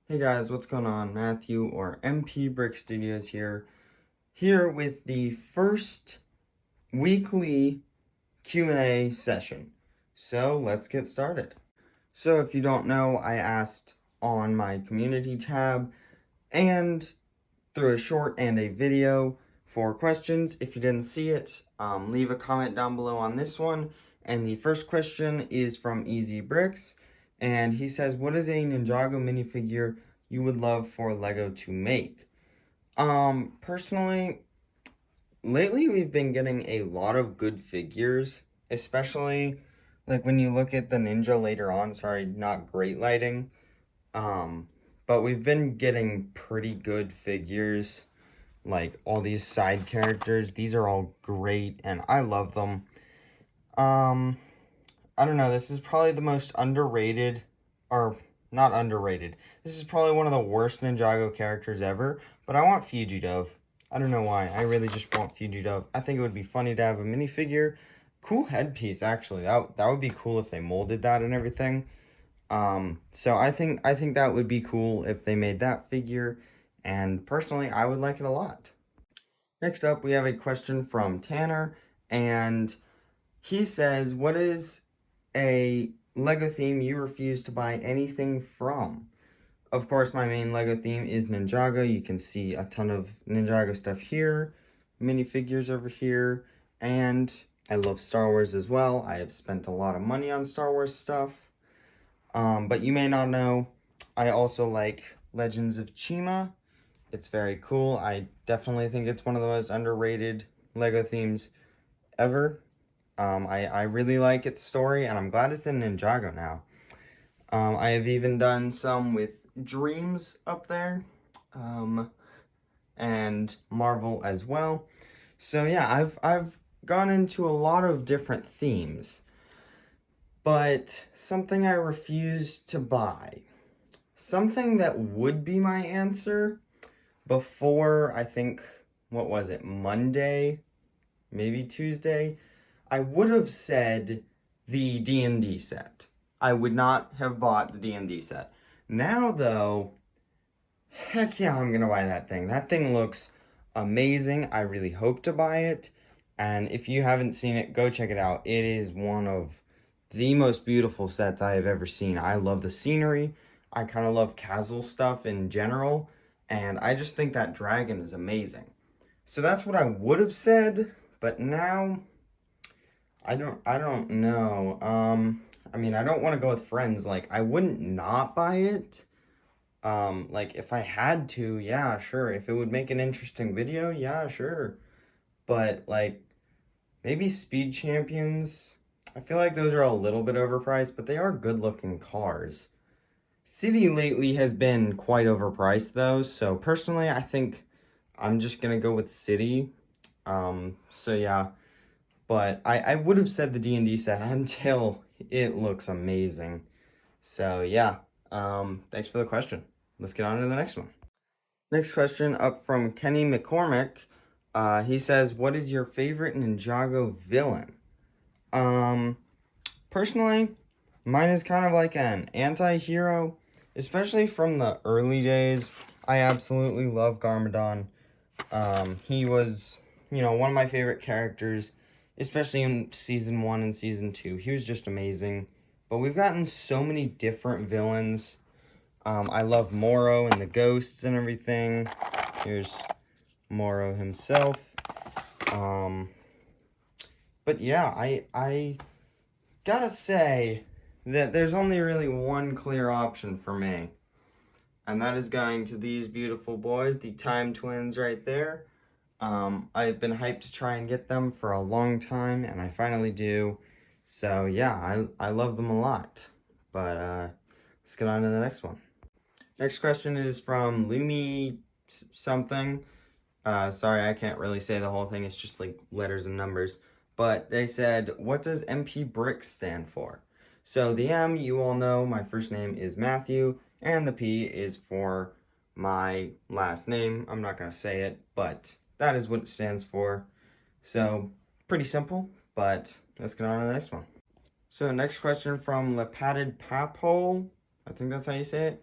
Hey guys, what's going on? Matthew or MPBricks Studios here with the first weekly Q&A session. So let's get started. So if you don't know, I asked on my community tab and through a short and a video for questions. If you didn't see it, leave a comment down below on this one. And the first question is from MPBricks, and he says, what is a Ninjago minifigure you would love for Lego to make? Personally, lately we've been getting a lot of good figures, especially like when you look at the Ninja later on. Sorry, not great lighting. But we've been getting pretty good figures, like all these side characters. These are all great and I love them. I don't know, this is probably the most underrated, or not underrated. This is probably one of the worst Ninjago characters ever, but I want Fugidove. I don't know why. I really just want Fugidove. I think it would be funny to have a minifigure. Cool headpiece, actually. That would be cool if they molded that and everything. So I think that would be cool if they made that figure, and personally, I would like it a lot. Next up, we have a question from Tanner, and he says, what is a Lego theme you refuse to buy anything from? Of course, my main Lego theme is Ninjago. You can see a ton of Ninjago stuff here, minifigures over here, and I love Star Wars as well. I have spent a lot of money on Star Wars stuff. But you may not know, I also like Legends of Chima. It's very cool. I definitely think it's one of the most underrated Lego themes ever. I really like its story, and I'm glad it's in Ninjago now. I have even done some with Dreams up there, and Marvel as well. So yeah, I've gone into a lot of different themes, but something I refuse to buy. Something that would be my answer before, I think, what was it, Monday, maybe Tuesday, I would have said the D&D set. I would not have bought the D&D set. Now, though, heck yeah, I'm going to buy that thing. That thing looks amazing. I really hope to buy it. And if you haven't seen it, go check it out. It is one of the most beautiful sets I have ever seen. I love the scenery. I kind of love casual stuff in general. And I just think that dragon is amazing. So that's what I would have said. But now, I don't know. I mean, I don't want to go with friends. Like, I wouldn't not buy it. Like, if I had to, yeah, sure. If it would make an interesting video, yeah, sure. But, like, maybe Speed Champions. I feel like those are a little bit overpriced, but they are good-looking cars. City lately has been quite overpriced, though. So, personally, I think I'm just gonna go with City. So yeah. But I would have said the D&D set until it looks amazing. So yeah, thanks for the question. Let's get on to the next one. Next question up from Kenny McCormick. He says, what is your favorite Ninjago villain? Um, Personally, mine is kind of like an anti-hero, especially from the early days. I absolutely love Garmadon. He was, one of my favorite characters, especially in Season 1 and Season 2. He was just amazing. But we've gotten so many different villains. I love Moro and the ghosts and everything. Here's Moro himself. But yeah, I gotta say that there's only really one clear option for me. And that is going to these beautiful boys, the Time Twins right there. I've been hyped to try and get them for a long time, and I finally do. So yeah, I love them a lot. But let's get on to the next one. Next question is from Lumi something. Sorry, I can't really say the whole thing. It's just like letters and numbers. But they said, what does MPBricks stand for? So the M, you all know, my first name is Matthew, and the P is for my last name. I'm not going to say it, but that is what it stands for. So pretty simple, but let's get on to the next one. So next question from Lepatted Paphole. I think that's how you say it.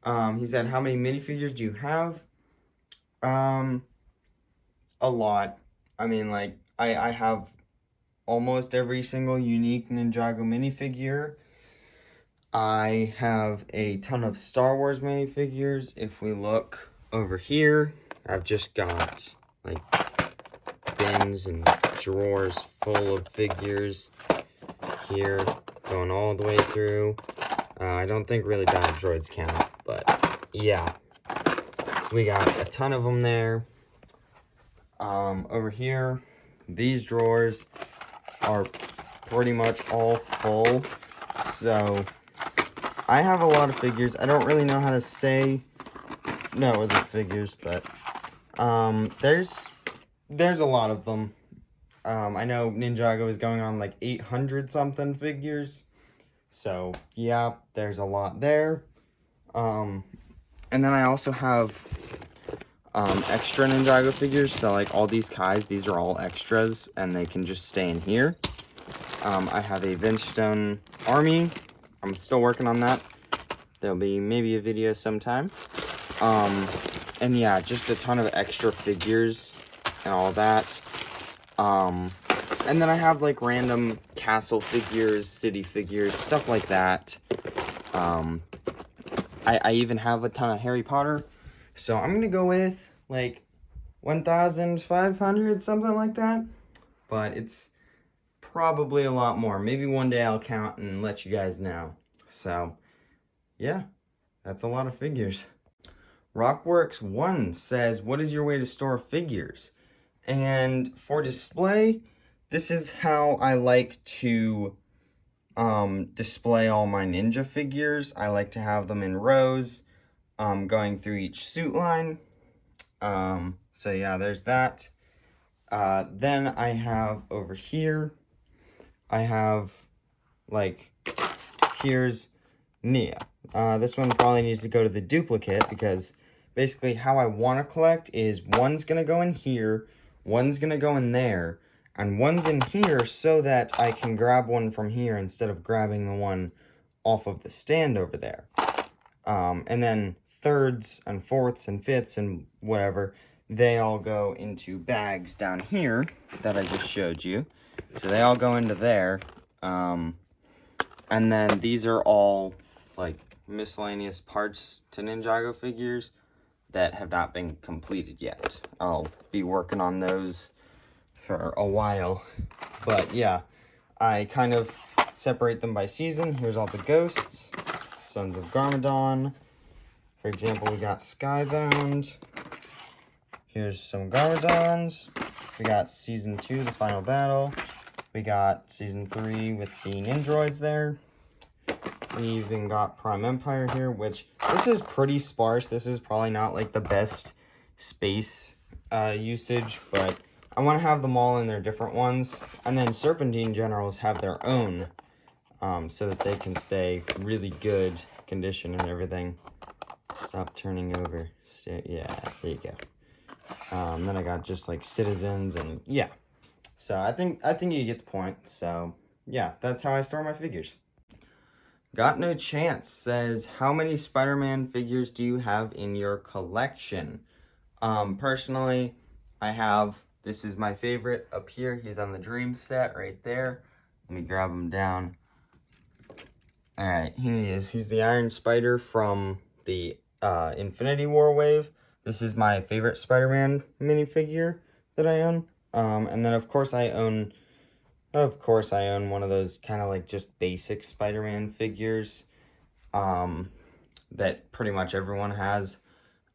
He said, how many minifigures do you have? A lot. I mean, like, I have almost every single unique Ninjago minifigure. I have a ton of Star Wars minifigures. If we look over here, I've just got, like, bins and drawers full of figures here, going all the way through. I don't think really bad droids count, but yeah, we got a ton of them there. Over here, these drawers are pretty much all full, so I have a lot of figures. I don't really know how to say, no, it wasn't figures, but there's a lot of them. I know Ninjago is going on like 800 something figures, so yeah, there's a lot there. And then I also have extra Ninjago figures, so like all these Kais, these are all extras, and they can just stay in here. I have a Vince Stone army. I'm still working on that. There'll be maybe a video sometime. And yeah, just a ton of extra figures and all that. And then I have like random castle figures, city figures, stuff like that. I even have a ton of Harry Potter. So I'm going to go with like 1,500, something like that. But it's probably a lot more. Maybe one day I'll count and let you guys know. So yeah, that's a lot of figures. Rockworks1 says, what is your way to store figures? And for display, this is how I like to display all my ninja figures. I like to have them in rows, going through each suit line. So yeah, there's that. Then I have over here, I have like, here's Nia. This one probably needs to go to the duplicate because basically how I want to collect is one's going to go in here, one's going to go in there, and one's in here so that I can grab one from here instead of grabbing the one off of the stand over there. And then thirds and fourths and fifths and whatever, they all go into bags down here that I just showed you. So they all go into there. And then these are all like miscellaneous parts to Ninjago figures that have not been completed yet. I'll be working on those for a while. But yeah, I kind of separate them by season. Here's all the ghosts. Sons of Garmadon. For example, we got Skybound. Here's some Garmadons. We got Season 2, the final battle. We got Season 3 with the Nindroids there. We even got Prime Empire here, which this is pretty sparse. This is probably not like the best space usage, but I want to have them all in their different ones. And then Serpentine Generals have their own, so that they can stay really good condition and everything. Stop turning over. So, yeah, there you go. Then I got just like citizens and yeah. So I think you get the point. So yeah, that's how I store my figures. Got No Chance says, how many Spider-Man figures do you have in your collection? Personally, I have, this is my favorite up here. He's on the Dream set right there. Let me grab him down. All right, here he is. He's the Iron Spider from the Infinity War wave. This is my favorite Spider-Man minifigure that I own. And then of course I own one of those kind of like just basic Spider-Man figures that pretty much everyone has.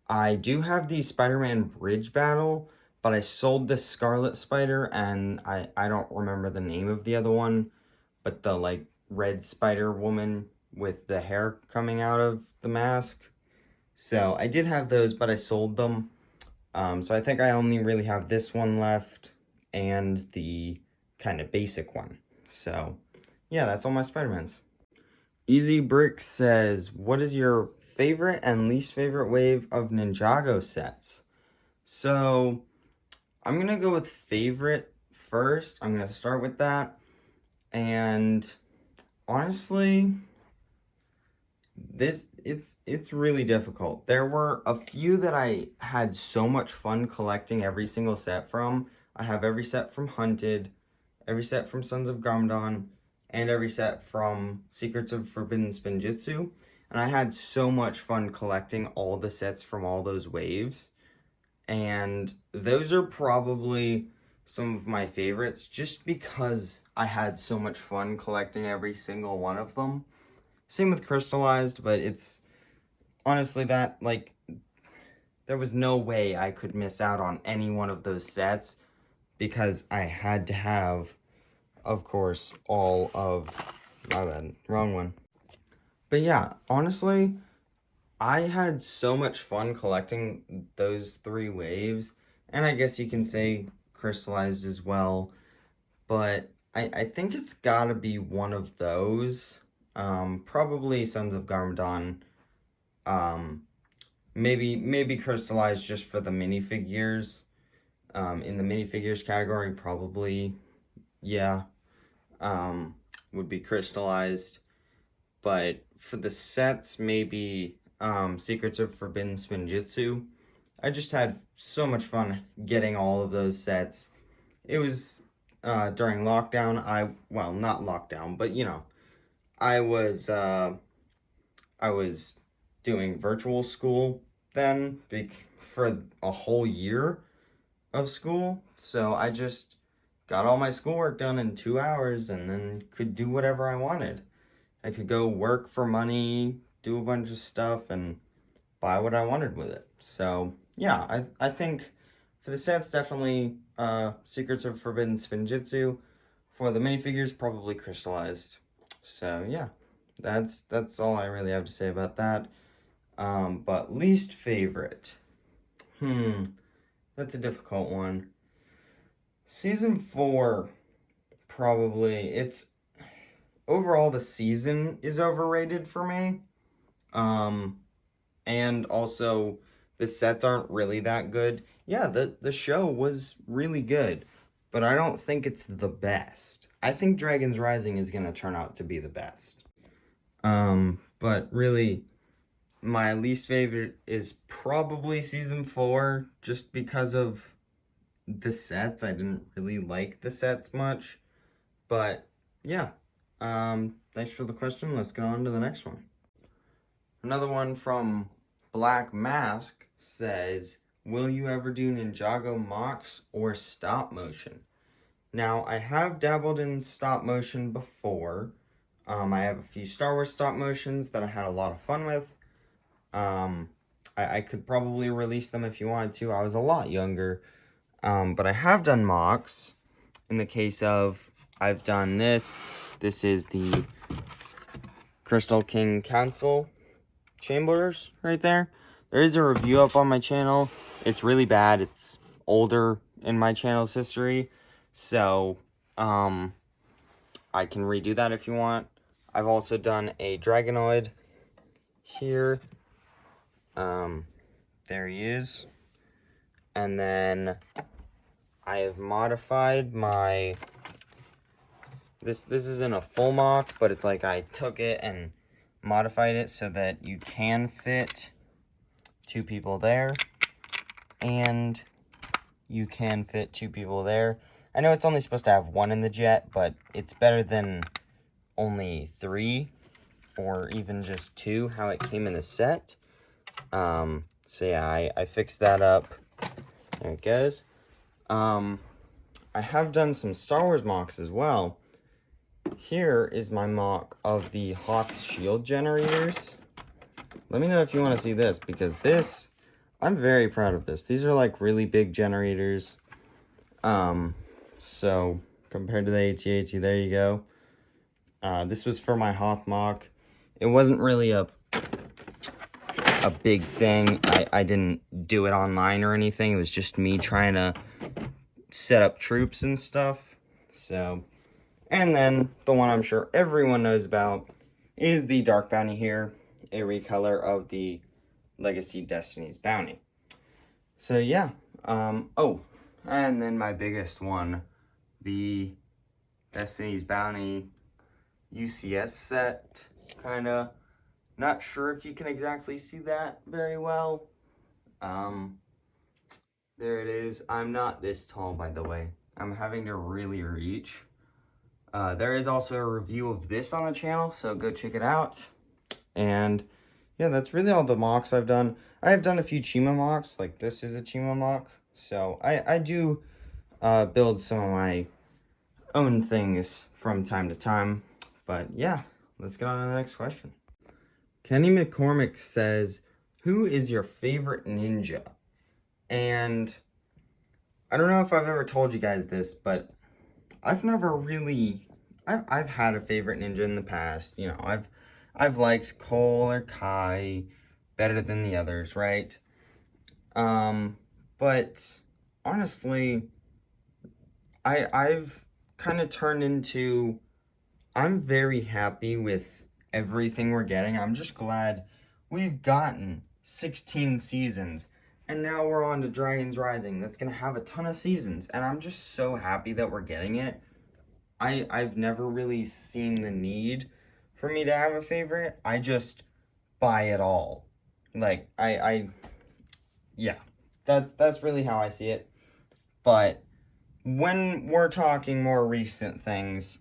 I do have the Spider-Man Bridge Battle, but I sold the Scarlet Spider, and I don't remember the name of the other one, but the like red Spider Woman with the hair coming out of the mask. So I did have those, but I sold them. So I think I only really have this one left and the kind of basic one. So yeah, that's all my Spider-Mans. MPBricks says, what is your favorite and least favorite wave of Ninjago sets? So I'm going to go with favorite first. I'm going to start with that. And honestly, it's really difficult. There were a few that I had so much fun collecting every single set from. I have every set from Hunted, every set from Sons of Garmadon, and every set from Secrets of Forbidden Spinjitzu. And I had so much fun collecting all the sets from all those waves. And those are probably some of my favorites just because I had so much fun collecting every single one of them. Same with Crystallized, but it's honestly that, like, there was no way I could miss out on any one of those sets because I had to have, of course, all of, my bad, wrong one. But yeah, honestly, I had so much fun collecting those 3 waves, and I guess you can say Crystallized as well, but I think it's gotta be one of those. Probably Sons of Garmadon. Maybe Crystallized just for the minifigures. In the minifigures category, probably, yeah, would be Crystallized. But for the sets, maybe Secrets of Forbidden Spinjitzu. I just had so much fun getting all of those sets. It was during lockdown. Well, not lockdown, but you know, I was doing virtual school then for a whole year of school. So I just got all my schoolwork done in 2 hours and then could do whatever I wanted. I could go work for money, do a bunch of stuff, and buy what I wanted with it. So yeah, I think for the sets, definitely Secrets of Forbidden Spinjitzu. For the minifigures, probably Crystallized. So yeah, that's all I really have to say about that. But least favorite. That's a difficult one. Season 4, probably. It's overall the season is overrated for me. And also the sets aren't really that good. Yeah, the show was really good, but I don't think it's the best. I think Dragon's Rising is gonna turn out to be the best. But really, my least favorite is probably season 4, just because of the sets. I didn't really like the sets much. But yeah, thanks for the question. Let's go on to the next one. Another one from Black Mask says, will you ever do Ninjago mocks or stop motion? Now, I have dabbled in stop motion before. I have a few Star Wars stop motions that I had a lot of fun with. I could probably release them if you wanted to. I was a lot younger. But I have done mocks. In the case of, I've done this. This is the Crystal King Council Chambers right there. There is a review up on my channel. It's really bad. It's older in my channel's history. So, I can redo that if you want. I've also done a Dragonoid here. There he is. And then I have modified my... This isn't a full mock, but it's like I took it and modified it so that you can fit 2 people there. And you can fit 2 people there. I know it's only supposed to have 1 in the jet, but it's better than only 3 or even just 2, how it came in the set. So yeah, I fixed that up. There it goes. I have done some Star Wars mocks as well. Here is my mock of the Hoth shield generators. Let me know if you want to see this, because this, I'm very proud of this. These are like really big generators. So compared to the AT-AT, there you go. This was for my Hoth mock. It wasn't really a big thing. I didn't do it online or anything. It was just me trying to set up troops and stuff. So, and then the one I'm sure everyone knows about is the Dark Bounty here, a recolor of the Legacy Destiny's Bounty. So yeah, oh, and then my biggest one, the Destiny's Bounty UCS set, kinda. Not sure if you can exactly see that very well. There it is. I'm not this tall, by the way. I'm having to really reach. There is also a review of this on the channel, so go check it out. And yeah, that's really all the mocks I've done. I have done a few Chima mocks, like this is a Chima mock. So I do build some of my own things from time to time. But yeah, let's get on to the next question. Kenny McCormick says, who is your favorite ninja? And I don't know if I've ever told you guys this, but I've never really, I've had a favorite ninja in the past. You know, I've liked Cole or Kai better than the others, right? But honestly, I've kind of turned into, I'm very happy with everything we're getting. I'm just glad we've gotten 16 seasons. And now we're on to Dragons Rising. That's going to have a ton of seasons. And I'm just so happy that we're getting it. I've never really seen the need for me to have a favorite. I just buy it all. Like, yeah. That's really how I see it. But when we're talking more recent things,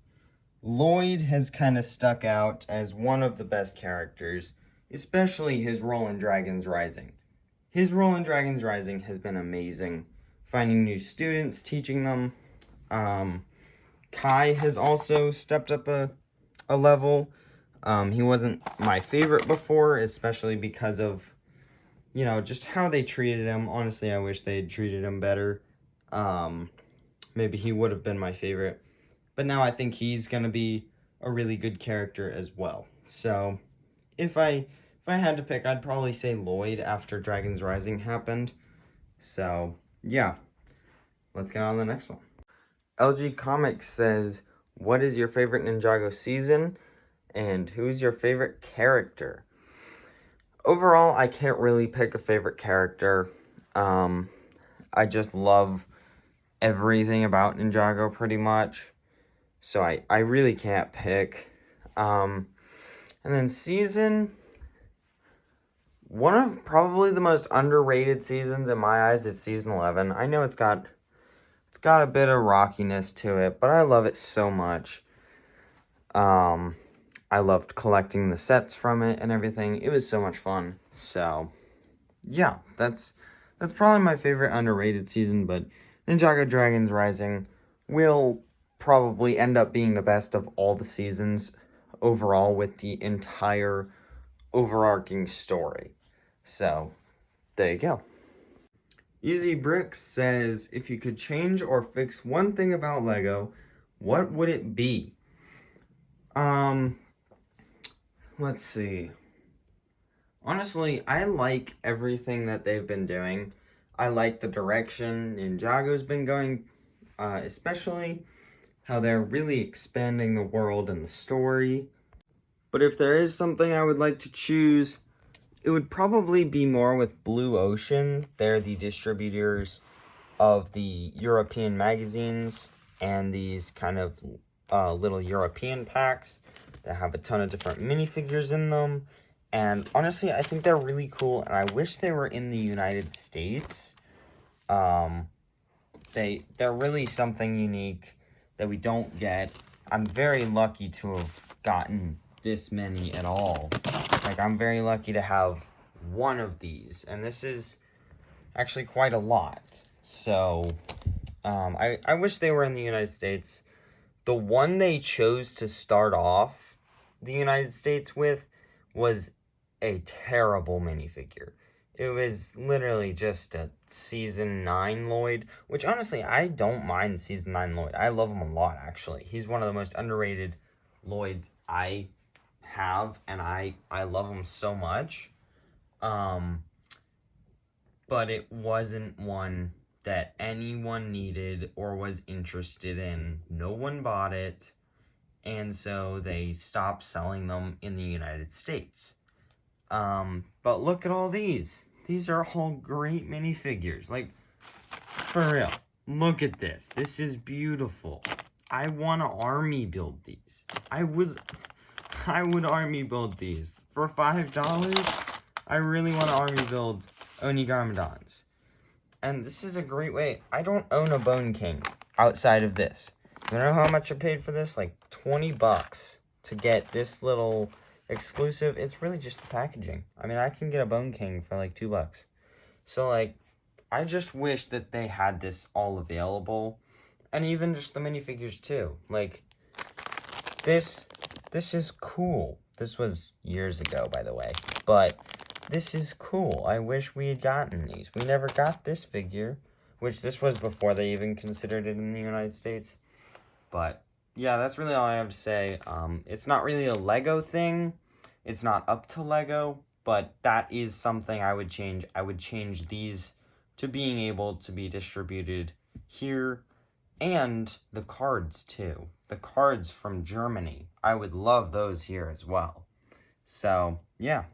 Lloyd has kind of stuck out as one of the best characters, especially his role in Dragons Rising. His role in Dragons Rising has been amazing. Finding new students, teaching them. Kai has also stepped up a level. He wasn't my favorite before, especially because of, you know, just how they treated him. Honestly, I wish they had treated him better. Maybe he would have been my favorite. But now I think he's going to be a really good character as well. So, if I had to pick, I'd probably say Lloyd after Dragons Rising happened. So, yeah. Let's get on to the next one. LG Comics says, what is your favorite Ninjago season? And who's your favorite character? Overall, I can't really pick a favorite character. I just love everything about Ninjago pretty much. So I really can't pick. And then season, one of probably the most underrated seasons in my eyes is season 11. I know it's got a bit of rockiness to it, but I love it so much. I loved collecting the sets from it and everything. It was so much fun. So, yeah, that's probably my favorite underrated season, but Ninjago Dragons Rising will probably end up being the best of all the seasons overall with the entire overarching story. So, there you go. MPBricks says, if you could change or fix one thing about LEGO, what would it be? Let's see. Honestly, I like everything that they've been doing. I like the direction Ninjago's been going, especially how they're really expanding the world and the story. But if there is something I would like to choose, it would probably be more with Blue Ocean. They're the distributors of the European magazines and these kind of little European packs that have a ton of different minifigures in them. And honestly, I think they're really cool, and I wish they were in the United States. They're really something unique that we don't get. I'm very lucky to have gotten this many at all. Like, I'm very lucky to have one of these, and this is actually quite a lot. So, I wish they were in the United States. The one they chose to start off the United States with was a terrible minifigure. It was literally just a Season 9 Lloyd, which honestly, I don't mind Season 9 Lloyd. I love him a lot, actually. He's one of the most underrated Lloyds I have, and I love him so much. But it wasn't one that anyone needed or was interested in. No one bought it, and so they stopped selling them in the United States. But look at all these. These are all great minifigures. Like, for real. Look at this. This is beautiful. I want to army build these. I would army build these. For $5, I really want to army build Onigarmadons. And this is a great way. I don't own a Bone King outside of this. You know how much I paid for this? Like 20 bucks to get this little exclusive. It's really just the packaging. I mean, I can get a Bone King for like 2 bucks. So, like, I just wish that they had this all available. And even just the minifigures, too. Like, this is cool. This was years ago, by the way. But this is cool. I wish we had gotten these. We never got this figure, which this was before they even considered it in the United States. But, yeah, that's really all I have to say. It's not really a Lego thing. It's not up to Lego, but that is something I would change. I would change these to being able to be distributed here, and the cards, too. The cards from Germany. I would love those here as well. So, yeah.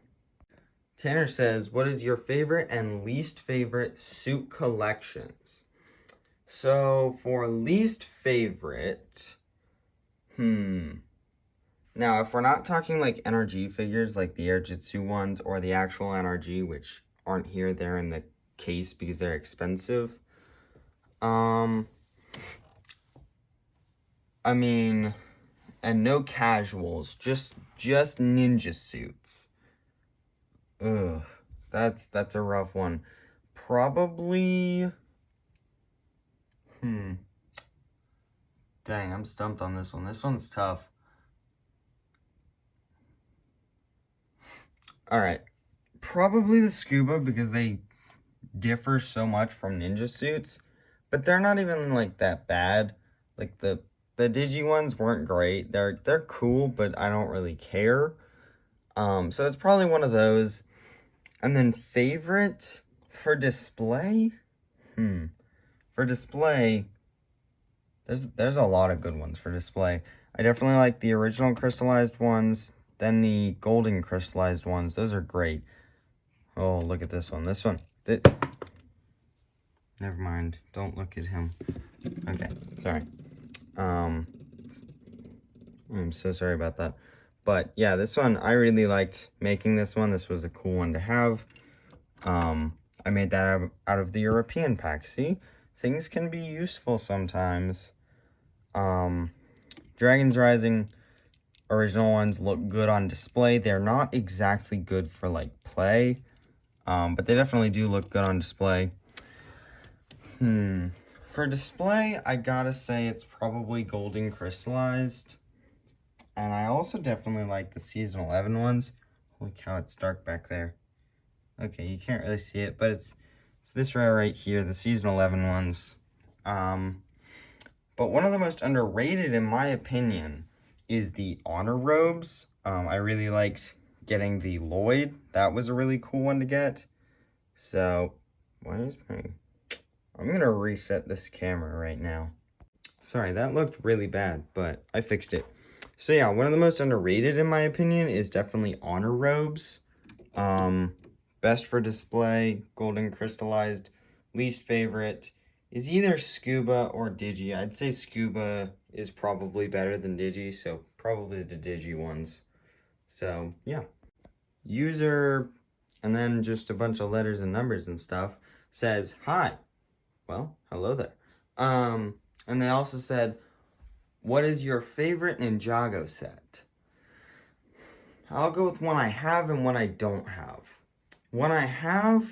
Tanner says, what is your favorite and least favorite suit collections? So, for least favorite, now, if we're not talking like NRG figures, like the Air Jitsu ones, or the actual NRG, which aren't here, they're in the case because they're expensive. I mean, and no casuals, just ninja suits. Ugh, that's a rough one. Probably, dang, I'm stumped on this one. This one's tough. All right, probably the scuba because they differ so much from ninja suits, but they're not even like that bad. Like the Digi ones weren't great. They're cool, but I don't really care. So it's probably one of those. And then favorite for display? For display, there's a lot of good ones for display. I definitely like the original crystallized ones, then the golden crystallized ones. Those are great. Oh, look at this one. This one. Never mind. Don't look at him. Okay, sorry. I'm so sorry about that. But yeah, this one, I really liked making this one. This was a cool one to have. I made that out of the European pack. See, things can be useful sometimes. Dragon's Rising original ones look good on display. They're not exactly good for like play, but they definitely do look good on display. For display, I gotta say it's probably golden crystallized. And I also definitely like the Season 11 ones. Holy cow, it's dark back there. Okay, you can't really see it, but it's this right here, the Season 11 ones. But one of the most underrated, in my opinion, is the Honor Robes. I really liked getting the Lloyd. That was a really cool one to get. So, I'm gonna reset this camera right now. Sorry, that looked really bad, but I fixed it. So yeah, one of the most underrated, in my opinion, is definitely Honor Robes. Best for display, golden crystallized. Least favorite is either Scuba or Digi. I'd say Scuba is probably better than Digi, so probably the Digi ones. So yeah. User, and then just a bunch of letters and numbers and stuff, says, hi. Well, hello there. And they also said, what is your favorite Ninjago set? I'll go with one I have and one I don't have. One I have,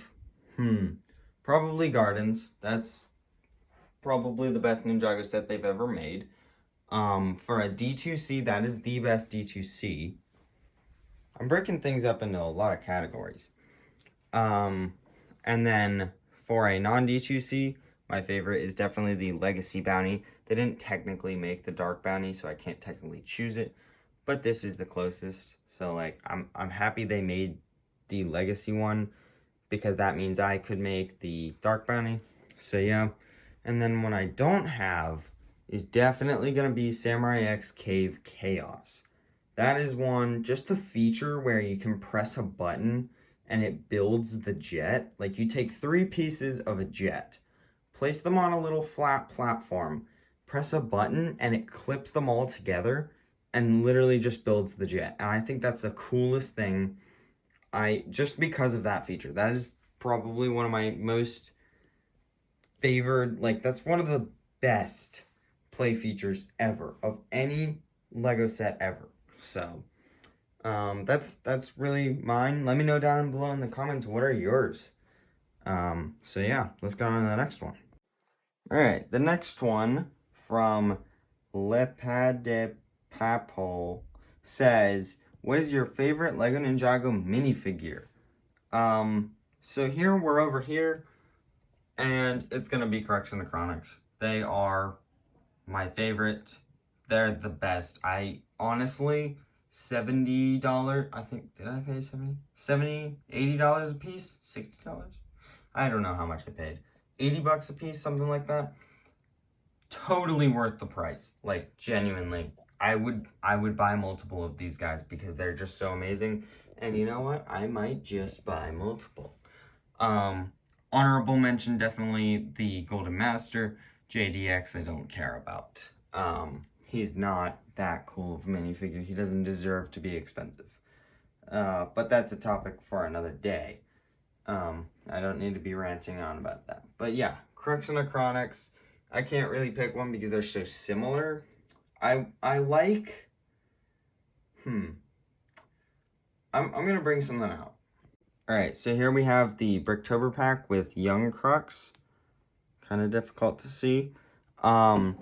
probably Gardens. That's probably the best Ninjago set they've ever made. For a D2C, that is the best D2C. I'm breaking things up into a lot of categories. And then for a non-D2C, my favorite is definitely the Legacy Bounty. They didn't technically make the Dark Bounty, so I can't technically choose it. But this is the closest. So, like, I'm happy they made the Legacy one, because that means I could make the Dark Bounty. So, yeah. And then what I don't have is definitely going to be Samurai X Cave Chaos. That is one, just the feature where you can press a button and it builds the jet. Like, you take 3 pieces of a jet, place them on a little flat platform, press a button, and it clips them all together, and literally just builds the jet. And I think that's the coolest thing. Just because of that feature. That is probably one of my most favored, like, that's one of the best play features ever of any Lego set ever. So, that's really mine. Let me know down below in the comments, what are yours? So yeah, let's go on to the next one. All right, the next one from Lepadepapol says, what is your favorite Lego Ninjago minifigure? So here, we're over here, and it's gonna be Correction the Chronics. They are my favorite. They're the best. I honestly, $70, I think, did I pay 70? $70, $80 a piece? $60? I don't know how much I paid. 80 bucks a piece, something like that. Totally worth the price. Like, genuinely. I would buy multiple of these guys because they're just so amazing. And you know what? I might just buy multiple. Honorable mention, definitely the Golden Master. JDX, I don't care about. He's not that cool of a minifigure. He doesn't deserve to be expensive. But that's a topic for another day. I don't need to be ranting on about that. But yeah, Correction of Chronics. I can't really pick one because they're so similar. I like... I'm gonna bring something out. Alright, so here we have the Bricktober pack with Young Crux. Kind of difficult to see. And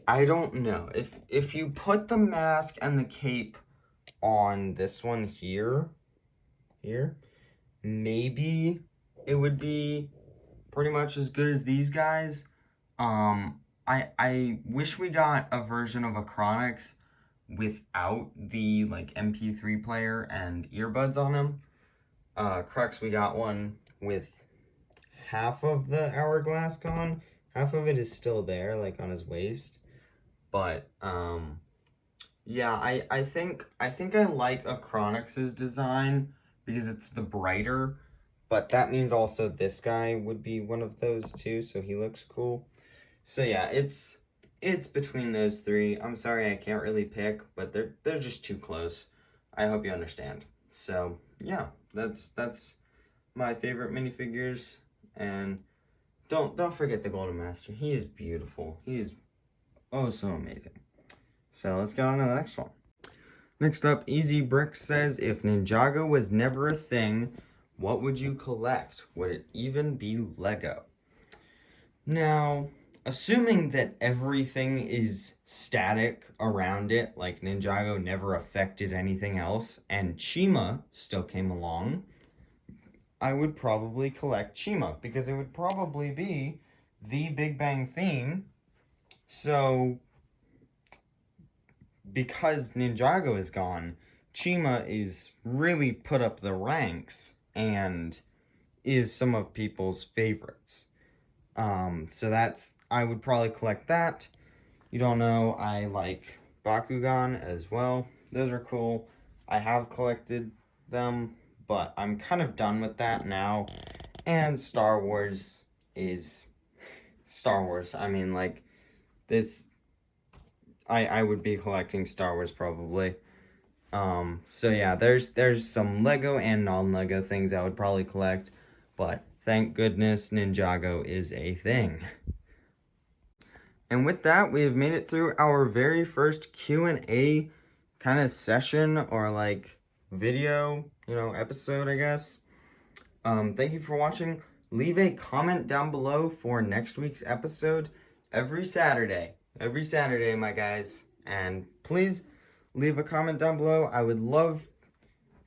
I don't know. If you put the mask and the cape on this one here, maybe it would be pretty much as good as these guys. I wish we got a version of Acronix without the, like, MP3 player and earbuds on him. Crux, we got one with half of the hourglass gone. Half of it is still there, like, on his waist. But, yeah, I think I like Acronix's design because it's the brighter. But that means also this guy would be one of those too, so he looks cool. So yeah, it's between those three. I'm sorry I can't really pick, but they're just too close. I hope you understand. So yeah, that's my favorite minifigures. And don't forget the Golden Master. He is beautiful. He is oh so amazing. So let's get on to the next one. Next up, MPBricks says, if Ninjago was never a thing, what would you collect? Would it even be Lego? Now, assuming that everything is static around it, like Ninjago never affected anything else, and Chima still came along, I would probably collect Chima, because it would probably be the Big Bang theme. So, because Ninjago is gone, Chima is really put up the ranks and is some of people's favorites. So I would probably collect that. You don't know, I like Bakugan as well. Those are cool. I have collected them, but I'm kind of done with that now. And Star Wars is Star Wars. I mean, like, this, I would be collecting Star Wars probably. So yeah, there's some Lego and non-Lego things I would probably collect, but thank goodness Ninjago is a thing. And with that, we have made it through our very first Q&A kind of session, or like video, episode, I guess. Thank you for watching. Leave a comment down below for next week's episode every Saturday, my guys. And please leave a comment down below. I would love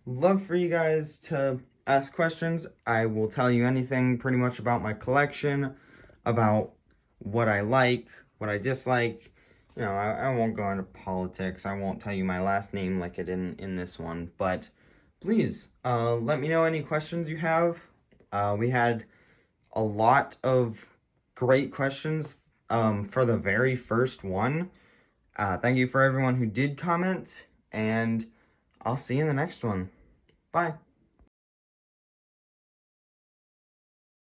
for you guys to ask questions. I will tell you anything pretty much about my collection, about what I like, what I dislike. I won't go into politics. I won't tell you my last name like I did in this one. But please, let me know any questions you have. We had a lot of great questions for the very first one. Thank you for everyone who did comment, and I'll see you in the next one. Bye.